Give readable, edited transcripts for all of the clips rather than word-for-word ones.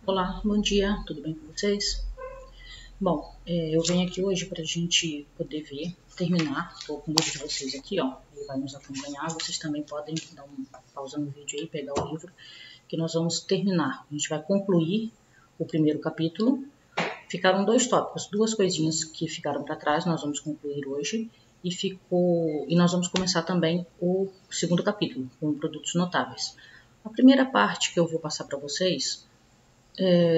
Olá, bom dia, tudo bem com vocês? Bom, eu venho aqui hoje para a gente poder terminar. Estou com o livro de vocês aqui, ó, ele vai nos acompanhar. Vocês também podem dar uma pausa no vídeo aí, pegar o livro, que nós vamos terminar. A gente vai concluir o primeiro capítulo. Ficaram dois tópicos, duas coisinhas que ficaram para trás, nós vamos concluir hoje. E nós vamos começar também o segundo capítulo, com produtos notáveis. A primeira parte que eu vou passar para vocês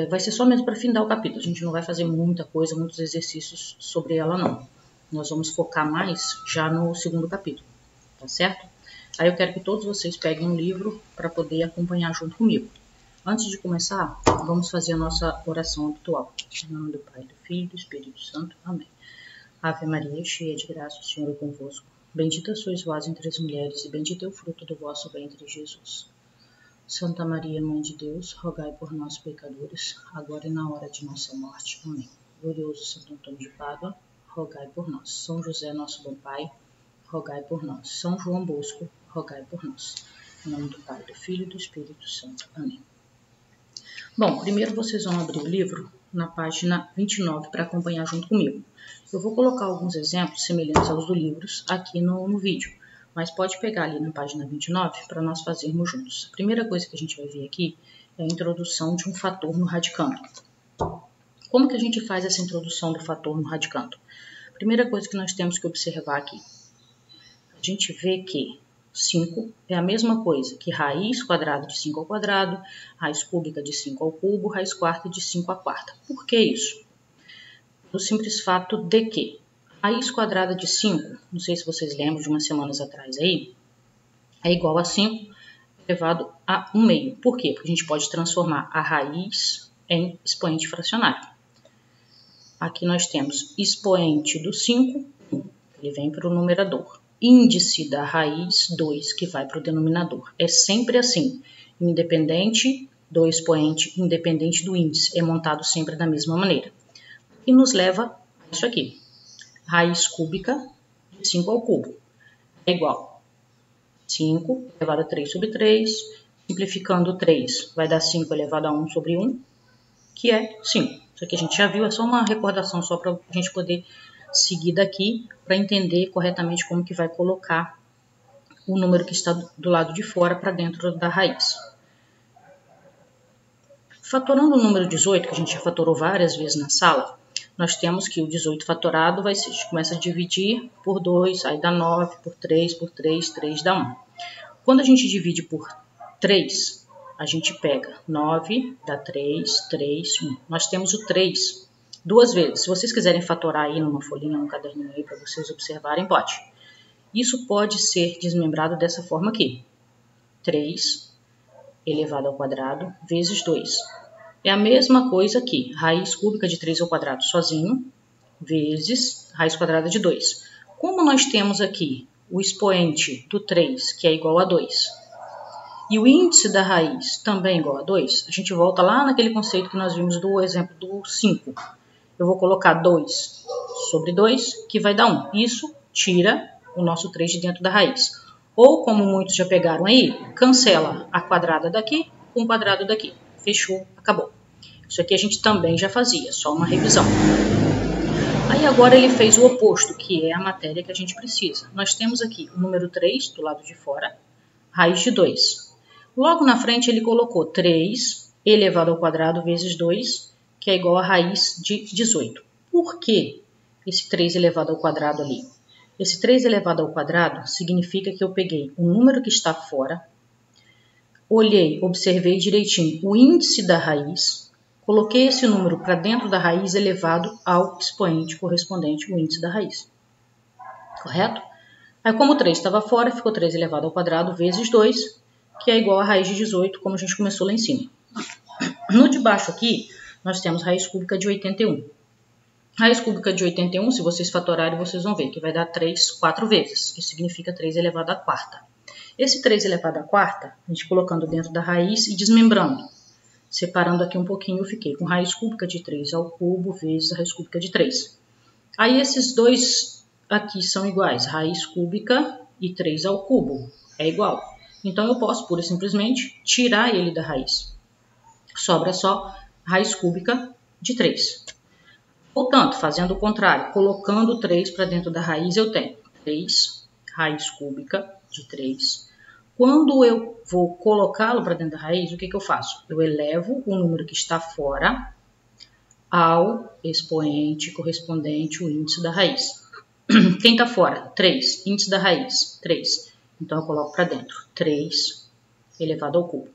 vai ser só mesmo para findar o capítulo. A gente não vai fazer muita coisa, muitos exercícios sobre ela, não. Nós vamos focar mais já no segundo capítulo, tá certo? Aí eu quero que todos vocês peguem um livro para poder acompanhar junto comigo. Antes de começar, vamos fazer a nossa oração habitual. Em nome do Pai, do Filho e do Espírito Santo. Amém. Ave Maria, cheia de graça, o Senhor é convosco. Bendita sois vós entre as mulheres, e bendito é o fruto do vosso ventre, Jesus. Santa Maria, Mãe de Deus, rogai por nós, pecadores, agora e na hora de nossa morte. Amém. Glorioso Santo Antônio de Pádua, rogai por nós. São José, nosso bom Pai, rogai por nós. São João Bosco, rogai por nós. Em nome do Pai, do Filho e do Espírito Santo. Amém. Bom, primeiro vocês vão abrir o livro na página 29 para acompanhar junto comigo. Eu vou colocar alguns exemplos semelhantes aos dos livros aqui no vídeo. Mas pode pegar ali na página 29 para nós fazermos juntos. A primeira coisa que a gente vai ver aqui é a introdução de um fator no radicando. Como que a gente faz essa introdução do fator no radicando? Primeira coisa que nós temos que observar aqui. A gente vê que 5 é a mesma coisa que raiz quadrada de 5 ao quadrado, raiz cúbica de 5 ao cubo, raiz quarta de 5 à quarta. Por que isso? O simples fato de que raiz quadrada de 5, não sei se vocês lembram de umas semanas atrás aí, é igual a 5 elevado a 1 meio. Por quê? Porque a gente pode transformar a raiz em expoente fracionário. Aqui nós temos expoente do 5, 1, ele vem para o numerador. Índice da raiz, 2, que vai para o denominador. É sempre assim, independente do expoente, independente do índice, é montado sempre da mesma maneira. E nos leva a isso aqui. Raiz cúbica de 5 ao cubo é igual a 5 elevado a 3 sobre 3, simplificando 3 vai dar 5 elevado a 1 sobre 1, que é 5. Isso aqui a gente já viu, é só uma recordação só para a gente poder seguir daqui para entender corretamente como que vai colocar o número que está do lado de fora para dentro da raiz. Fatorando o número 18, que a gente já fatorou várias vezes na sala, nós temos que o 18 fatorado a gente começa a dividir por 2, aí dá 9, por 3, 3 dá 1. Quando a gente divide por 3, a gente pega 9, dá 3, 3, 1. Nós temos o 3 duas vezes. Se vocês quiserem fatorar aí numa folhinha, num caderninho aí para vocês observarem, pode. Isso pode ser desmembrado dessa forma aqui. 3 elevado ao quadrado vezes 2. É a mesma coisa aqui, raiz cúbica de 3 ao quadrado sozinho, vezes raiz quadrada de 2. Como nós temos aqui o expoente do 3, que é igual a 2, e o índice da raiz também é igual a 2, a gente volta lá naquele conceito que nós vimos do exemplo do 5. Eu vou colocar 2 sobre 2, que vai dar 1. Isso tira o nosso 3 de dentro da raiz. Ou, como muitos já pegaram aí, cancela a quadrada daqui com o quadrado daqui. Fechou, acabou. Isso aqui a gente também já fazia, só uma revisão. Aí agora ele fez o oposto, que é a matéria que a gente precisa. Nós temos aqui o número 3 do lado de fora, raiz de 2. Logo na frente ele colocou 3 elevado ao quadrado vezes 2, que é igual a raiz de 18. Por que esse 3 elevado ao quadrado ali? Esse 3 elevado ao quadrado significa que eu peguei o número que está fora, olhei, observei direitinho o índice da raiz, coloquei esse número para dentro da raiz elevado ao expoente correspondente ao índice da raiz. Correto? Aí como o 3 estava fora, ficou 3 elevado ao quadrado vezes 2, que é igual a raiz de 18, como a gente começou lá em cima. No de baixo aqui, nós temos raiz cúbica de 81. Raiz cúbica de 81, se vocês fatorarem, vocês vão ver que vai dar 3 4 vezes. Isso significa 3 elevado à quarta. Esse 3 elevado à quarta, a gente colocando dentro da raiz e desmembrando. Separando aqui um pouquinho, eu fiquei com raiz cúbica de 3 ao cubo vezes a raiz cúbica de 3. Aí esses dois aqui são iguais, raiz cúbica e 3 ao cubo é igual. Então eu posso, pura e simplesmente, tirar ele da raiz. Sobra só raiz cúbica de 3. Portanto, fazendo o contrário, colocando 3 para dentro da raiz, eu tenho 3 raiz cúbica de 3. Quando eu vou colocá-lo para dentro da raiz, o que eu faço? Eu elevo o número que está fora ao expoente correspondente ao índice da raiz. Quem está fora? 3. Índice da raiz, 3. Então, eu coloco para dentro 3 elevado ao cubo,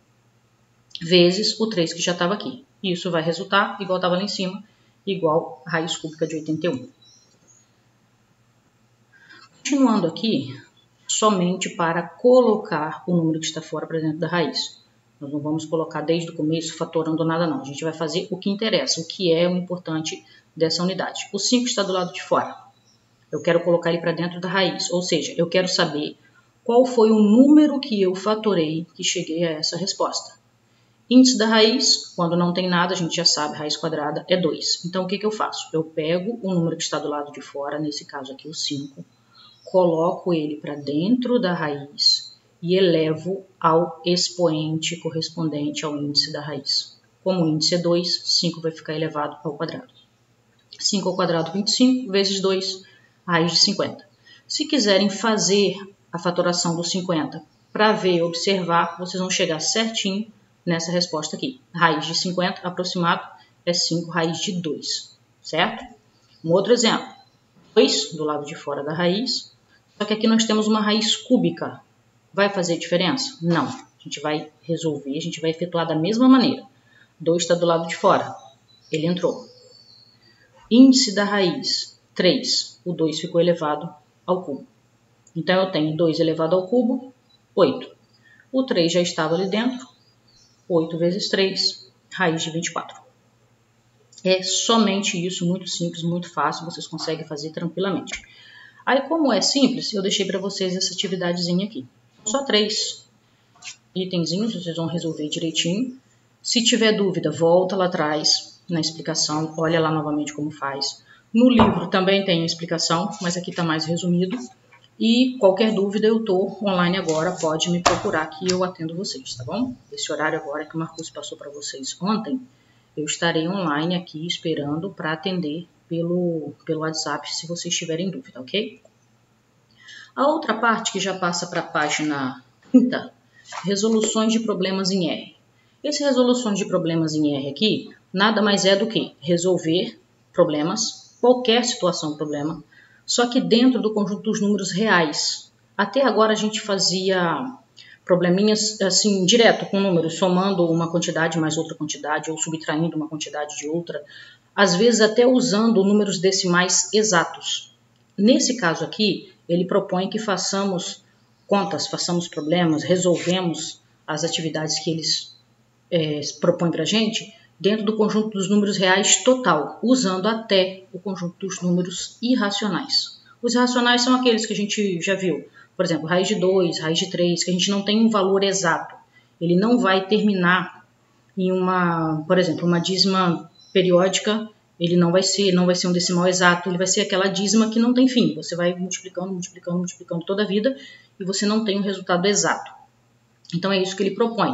vezes o 3 que já estava aqui. Isso vai resultar, igual estava lá em cima, igual a raiz cúbica de 81. Continuando aqui, somente para colocar o número que está fora para dentro da raiz. Nós não vamos colocar desde o começo fatorando nada não. A gente vai fazer o que interessa, o que é o importante dessa unidade. O 5 está do lado de fora. Eu quero colocar ele para dentro da raiz, ou seja, eu quero saber qual foi o número que eu fatorei que cheguei a essa resposta. Índice da raiz, quando não tem nada, a gente já sabe, raiz quadrada é 2. Então, o que eu faço? Eu pego o número que está do lado de fora, nesse caso aqui o 5, coloco ele para dentro da raiz e elevo ao expoente correspondente ao índice da raiz. Como o índice é 2, 5 vai ficar elevado ao quadrado. 5 ao quadrado, 25, vezes 2, raiz de 50. Se quiserem fazer a fatoração do 50 para ver e observar, vocês vão chegar certinho nessa resposta aqui. Raiz de 50 aproximado é 5 raiz de 2, certo? Um outro exemplo. 2 do lado de fora da raiz, só que aqui nós temos uma raiz cúbica. Vai fazer diferença? Não. A gente vai resolver, a gente vai efetuar da mesma maneira. 2 está do lado de fora, ele entrou. Índice da raiz, 3. O 2 ficou elevado ao cubo. Então, eu tenho 2 elevado ao cubo, 8. O 3 já estava ali dentro, 8 vezes 3, raiz de 24. É somente isso, muito simples, muito fácil, vocês conseguem fazer tranquilamente. Aí, como é simples, eu deixei para vocês essa atividadezinha aqui. Só 3 itenzinhos, vocês vão resolver direitinho. Se tiver dúvida, volta lá atrás na explicação, olha lá novamente como faz. No livro também tem a explicação, mas aqui está mais resumido. E qualquer dúvida, eu estou online agora, pode me procurar que eu atendo vocês, tá bom? Esse horário agora que o Marcos passou para vocês ontem, eu estarei online aqui esperando para atender pelo WhatsApp se vocês tiverem dúvida, ok? A outra parte que já passa para a página 30, resoluções de problemas em R. Esse resoluções de problemas em R aqui, nada mais é do que resolver problemas, qualquer situação problema, só que dentro do conjunto dos números reais. Até agora a gente fazia probleminhas assim, direto com números, somando uma quantidade mais outra quantidade, ou subtraindo uma quantidade de outra, às vezes até usando números decimais exatos. Nesse caso aqui, ele propõe que façamos contas, façamos problemas, resolvemos as atividades que eles propõem para a gente, dentro do conjunto dos números reais total, usando até o conjunto dos números irracionais. Os irracionais são aqueles que a gente já viu, por exemplo, raiz de 2, raiz de 3, que a gente não tem um valor exato. Ele não vai terminar em por exemplo, uma dízima periódica, ele não vai ser um decimal exato, ele vai ser aquela dízima que não tem fim. Você vai multiplicando, multiplicando, multiplicando toda a vida e você não tem um resultado exato. Então é isso que ele propõe.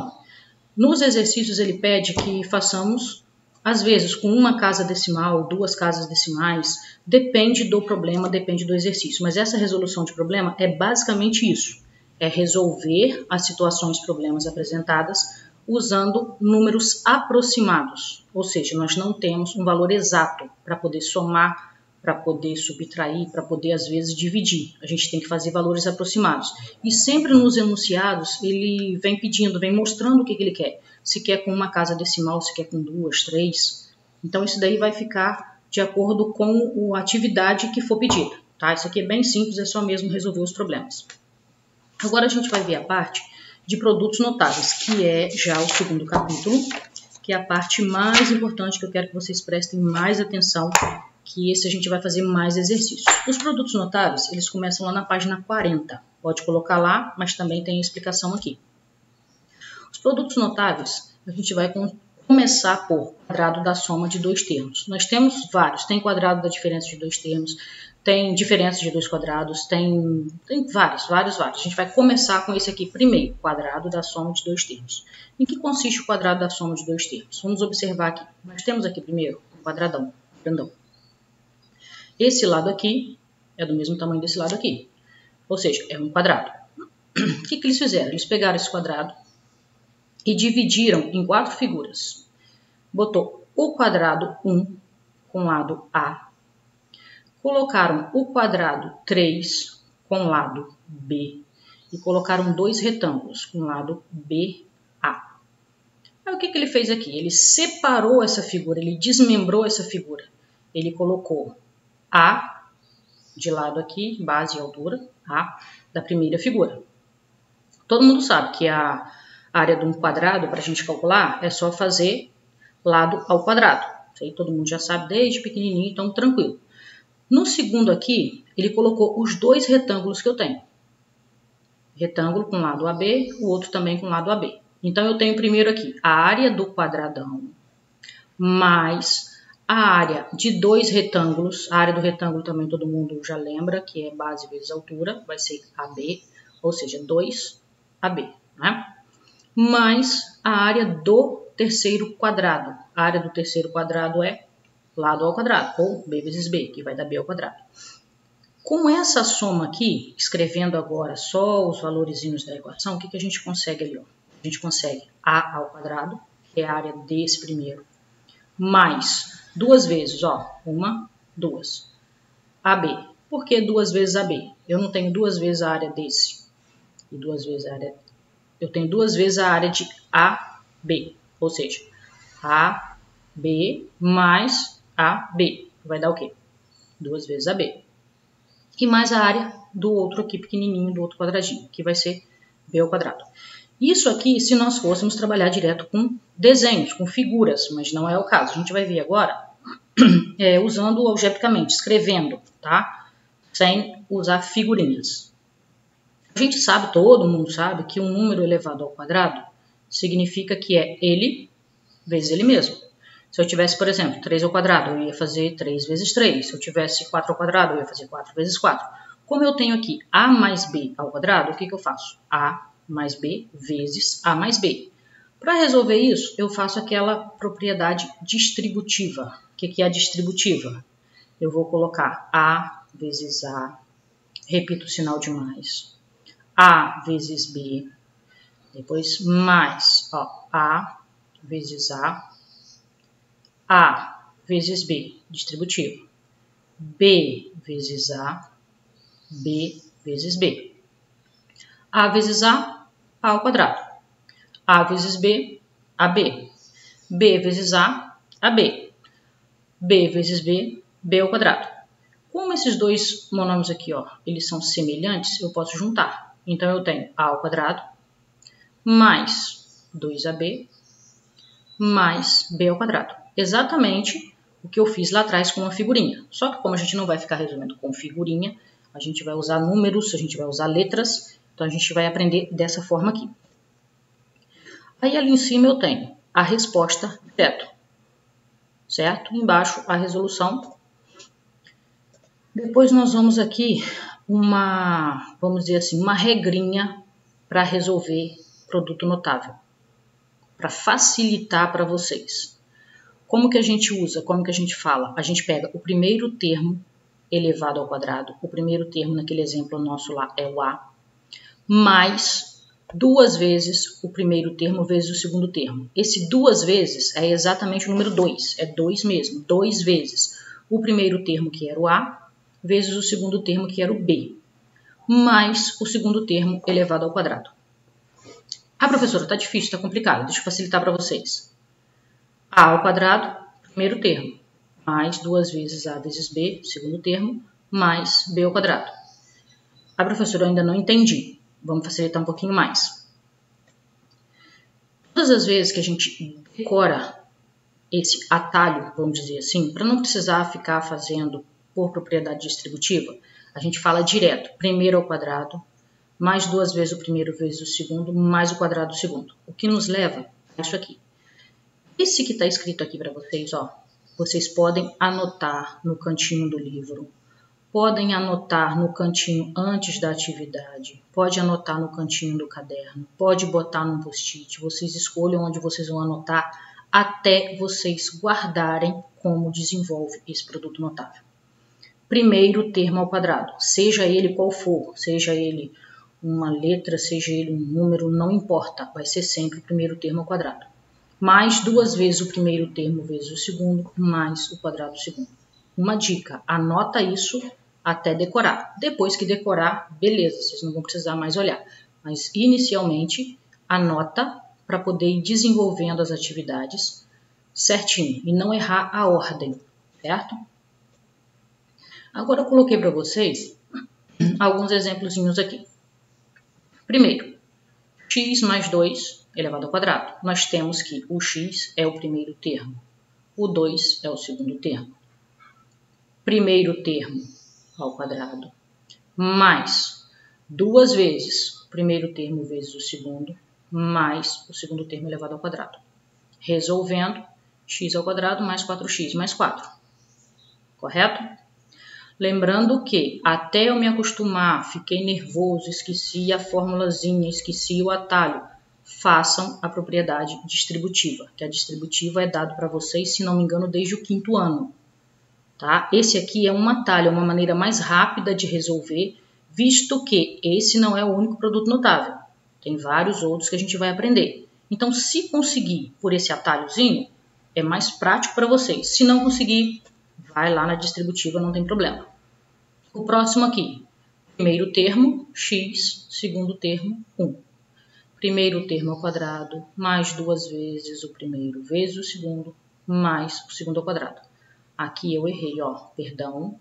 Nos exercícios ele pede que façamos, às vezes, com uma casa decimal, 2 casas decimais, depende do problema, depende do exercício. Mas essa resolução de problema é basicamente isso, é resolver as situações, problemas apresentadas usando números aproximados, ou seja, nós não temos um valor exato para poder somar, para poder subtrair, para poder, às vezes, dividir. A gente tem que fazer valores aproximados. E sempre nos enunciados, ele vem pedindo, vem mostrando o que ele quer. Se quer com uma casa decimal, se quer com 2, 3. Então, isso daí vai ficar de acordo com a atividade que for pedida. Tá? Isso aqui é bem simples, é só mesmo resolver os problemas. Agora, a gente vai ver a parte de produtos notáveis, que é já o segundo capítulo, que é a parte mais importante que eu quero que vocês prestem mais atenção, que esse a gente vai fazer mais exercícios. Os produtos notáveis, eles começam lá na página 40. Pode colocar lá, mas também tem a explicação aqui. Os produtos notáveis, a gente vai começar por quadrado da soma de 2 termos. Nós temos vários. Tem quadrado da diferença de 2 termos, tem diferença de dois quadrados, tem vários. A gente vai começar com esse aqui primeiro, quadrado da soma de dois termos. Em que consiste o quadrado da soma de dois termos? Vamos observar aqui. Nós temos aqui primeiro um quadradão, grandão. Esse lado aqui é do mesmo tamanho desse lado aqui, ou seja, é um quadrado. O que eles fizeram? Eles pegaram esse quadrado e dividiram em 4 figuras. Botou o quadrado 1 com lado A, colocaram o quadrado 3 com lado B e colocaram 2 retângulos com lado BA. Aí o que ele fez aqui? Ele separou essa figura, ele desmembrou essa figura. Ele colocou A de lado aqui, base e altura, A da primeira figura. Todo mundo sabe que a área de um quadrado, para a gente calcular, é só fazer lado ao quadrado. Isso aí todo mundo já sabe desde pequenininho, então tranquilo. No segundo aqui, ele colocou os 2 retângulos que eu tenho. Retângulo com lado AB, o outro também com lado AB. Então, eu tenho primeiro aqui a área do quadradão mais a área de 2 retângulos. A área do retângulo também todo mundo já lembra, que é base vezes altura, vai ser AB, ou seja, 2AB, né? Mais a área do terceiro quadrado. A área do terceiro quadrado é lado ao quadrado, ou B vezes B, que vai dar B ao quadrado. Com essa soma aqui, escrevendo agora só os valorezinhos da equação, o que a gente consegue ali? Ó? A gente consegue A ao quadrado, que é a área desse primeiro, mais 2 vezes, ó, 1, 2, AB. Por que 2 vezes AB? Eu não tenho 2 vezes a área desse, e 2 vezes a área... Eu tenho 2 vezes a área de AB, ou seja, AB mais AB, vai dar o quê? 2 vezes AB. E mais a área do outro aqui pequenininho, do outro quadradinho, que vai ser B ao quadrado. Isso aqui, se nós fôssemos trabalhar direto com desenhos, com figuras, mas não é o caso. A gente vai ver agora usando algebricamente, escrevendo, tá? Sem usar figurinhas. A gente sabe, todo mundo sabe, que um número elevado ao quadrado significa que é ele vezes ele mesmo. Se eu tivesse, por exemplo, 3 ao quadrado, eu ia fazer 3 vezes 3. Se eu tivesse 4 ao quadrado, eu ia fazer 4 vezes 4. Como eu tenho aqui A mais B ao quadrado, o que eu faço? A mais B vezes A mais B. Para resolver isso, eu faço aquela propriedade distributiva. O que é a distributiva? Eu vou colocar A vezes A, repito o sinal de mais, A vezes B, depois mais, ó, A vezes A vezes B, distributivo, B vezes A, B vezes B. A vezes A ao quadrado. A vezes B, AB. B vezes A, AB. B vezes B, B ao quadrado. Como esses dois monômios aqui, ó, eles são semelhantes, eu posso juntar. Então, eu tenho A ao quadrado mais 2AB mais B ao quadrado. Exatamente o que eu fiz lá atrás com uma figurinha. Só que como a gente não vai ficar resolvendo com figurinha, a gente vai usar números, a gente vai usar letras, então a gente vai aprender dessa forma aqui. Aí ali em cima eu tenho a resposta direto, certo? Embaixo a resolução. Depois nós vamos aqui vamos dizer assim, uma regrinha para resolver produto notável, para facilitar para vocês. Como que a gente usa, como que a gente fala? A gente pega o primeiro termo elevado ao quadrado, o primeiro termo naquele exemplo nosso lá é o A, mais 2 vezes o primeiro termo vezes o segundo termo. Esse 2 vezes é exatamente o número 2, é 2 mesmo, 2 vezes o primeiro termo que era o A, vezes o segundo termo que era o B, mais o segundo termo elevado ao quadrado. Ah, professora, tá difícil, tá complicado, deixa eu facilitar para vocês. A ao quadrado, primeiro termo, mais 2 vezes A vezes B, segundo termo, mais B ao quadrado. Ah, professora, eu ainda não entendi. Vamos facilitar um pouquinho mais. Todas as vezes que a gente decora esse atalho, vamos dizer assim, para não precisar ficar fazendo por propriedade distributiva, a gente fala direto, primeiro ao quadrado, mais 2 vezes o primeiro vezes o segundo, mais o quadrado do segundo. O que nos leva a isso aqui. Esse que está escrito aqui para vocês, ó, vocês podem anotar no cantinho do livro podem anotar no cantinho antes da atividade, pode anotar no cantinho do caderno, pode botar num post-it, vocês escolham onde vocês vão anotar até vocês guardarem como desenvolve esse produto notável. Primeiro termo ao quadrado, seja ele qual for, seja ele uma letra, seja ele um número, não importa, vai ser sempre o primeiro termo ao quadrado. Mais 2 vezes o primeiro termo vezes o segundo, mais o quadrado do segundo. Uma dica, anota isso até decorar. Depois que decorar, beleza, vocês não vão precisar mais olhar. Mas inicialmente, anota para poder ir desenvolvendo as atividades certinho e não errar a ordem, certo? Agora eu coloquei para vocês alguns exemplozinhos aqui. Primeiro, x mais 2 elevado ao quadrado. Nós temos que o x é o primeiro termo, o 2 é o segundo termo. Primeiro termo ao quadrado, mais 2 vezes o primeiro termo vezes o segundo, mais o segundo termo elevado ao quadrado. Resolvendo, x ao quadrado mais 4x mais 4. Correto? Lembrando que até eu me acostumar, fiquei nervoso, esqueci a formulazinha, esqueci o atalho, façam a propriedade distributiva, que a distributiva é dado para vocês, se não me engano, desde o 5º ano. Tá? Esse aqui é um atalho, é uma maneira mais rápida de resolver, visto que esse não é o único produto notável. Tem vários outros que a gente vai aprender. Então, se conseguir por esse atalhozinho, é mais prático para vocês. Se não conseguir, vai lá na distributiva, não tem problema. O próximo aqui, primeiro termo, x, segundo termo, 1. Primeiro termo ao quadrado, mais 2 vezes o primeiro vezes o segundo, mais o segundo ao quadrado. Aqui eu errei, ó, perdão,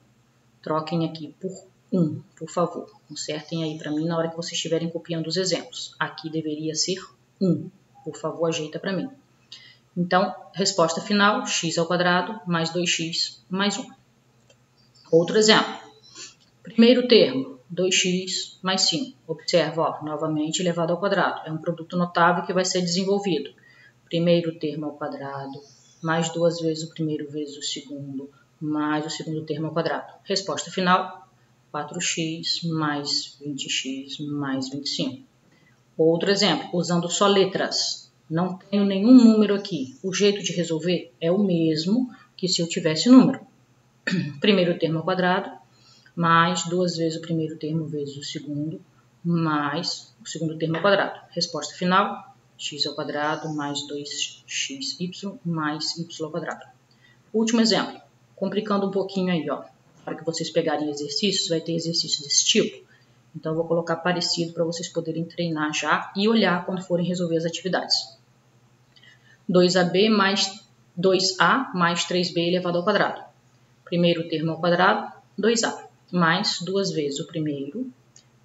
troquem aqui por 1, por favor. Consertem aí para mim na hora que vocês estiverem copiando os exemplos. Aqui deveria ser 1, por favor, ajeita para mim. Então, resposta final, x ao quadrado mais 2x mais 1. Outro exemplo. Primeiro termo, 2x mais 5. Observa, ó, novamente elevado ao quadrado. É um produto notável que vai ser desenvolvido. Primeiro termo ao quadrado, mais 2 vezes o primeiro vezes o segundo, mais o segundo termo ao quadrado. Resposta final, 4x mais 20x mais 25. Outro exemplo, usando só letras. Não tenho nenhum número aqui. O jeito de resolver é o mesmo que se eu tivesse número. Primeiro termo ao quadrado, mais 2 vezes o primeiro termo vezes o segundo, mais o segundo termo ao quadrado. Resposta final, x ao quadrado mais 2xy mais y ao quadrado. Último exemplo, complicando um pouquinho aí, ó. Para que vocês pegarem exercícios, vai ter exercícios desse tipo. Então, eu vou colocar parecido para vocês poderem treinar já e olhar quando forem resolver as atividades. 2ab mais 2a mais 3b elevado ao quadrado. Primeiro termo ao quadrado, 2a, mais 2 vezes o primeiro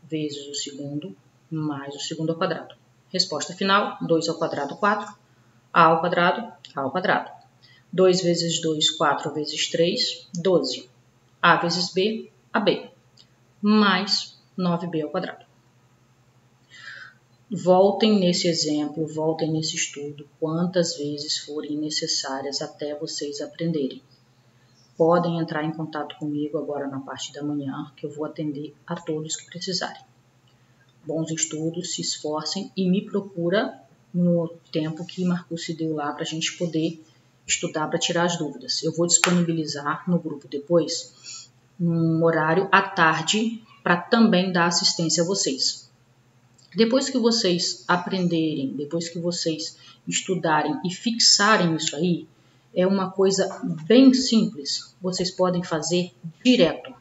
vezes o segundo, mais o segundo ao quadrado. Resposta final, 2 ao quadrado, 4, a ao quadrado, a ao quadrado. 2 vezes 2, 4 vezes 3, 12. A vezes b, ab, mais 9b ao quadrado. Voltem nesse exemplo, voltem nesse estudo, quantas vezes forem necessárias até vocês aprenderem. Podem entrar em contato comigo agora na parte da manhã, que eu vou atender a todos que precisarem. Bons estudos, se esforcem e me procura no tempo que Marcus deu lá para a gente poder estudar para tirar as dúvidas. Eu vou disponibilizar no grupo depois um horário à tarde para também dar assistência a vocês. Depois que vocês aprenderem, depois que vocês estudarem e fixarem isso aí, é uma coisa bem simples, vocês podem fazer direto.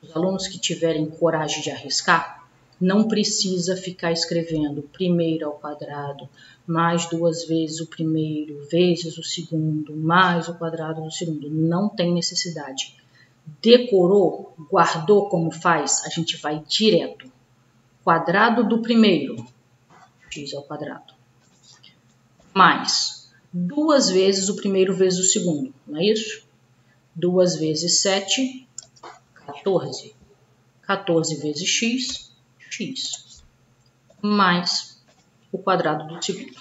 Os alunos que tiverem coragem de arriscar, não precisa ficar escrevendo primeiro ao quadrado, mais 2 vezes o primeiro, vezes o segundo, mais o quadrado do segundo. Não tem necessidade. Decorou, guardou como faz, a gente vai direto. Quadrado do primeiro, x ao quadrado, mais 2 vezes o primeiro vezes o segundo, não é isso? 2 vezes 7, 14. 14 vezes x, x. Mais o quadrado do segundo.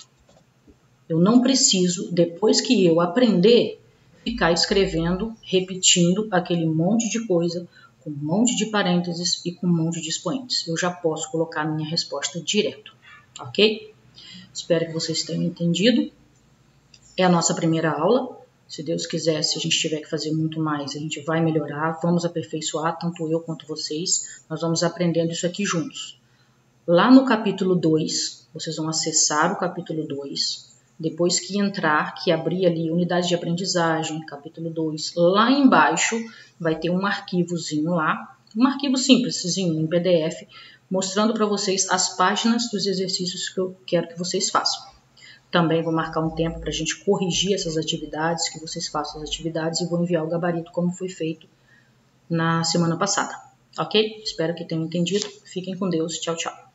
Eu não preciso, depois que eu aprender, ficar escrevendo, repetindo aquele monte de coisa com um monte de parênteses e com um monte de expoentes. Eu já posso colocar a minha resposta direto, ok? Espero que vocês tenham entendido. É a nossa primeira aula. Se Deus quiser, se a gente tiver que fazer muito mais, a gente vai melhorar, vamos aperfeiçoar, tanto eu quanto vocês. Nós vamos aprendendo isso aqui juntos. Lá no capítulo 2, vocês vão acessar o capítulo 2. Depois que entrar, que abrir ali unidade de aprendizagem, capítulo 2, lá embaixo vai ter um arquivozinho lá, um arquivo simplesinho em PDF, mostrando para vocês as páginas dos exercícios que eu quero que vocês façam. Também vou marcar um tempo para a gente corrigir essas atividades, que vocês façam as atividades e vou enviar o gabarito como foi feito na semana passada. Ok? Espero que tenham entendido. Fiquem com Deus. Tchau, tchau.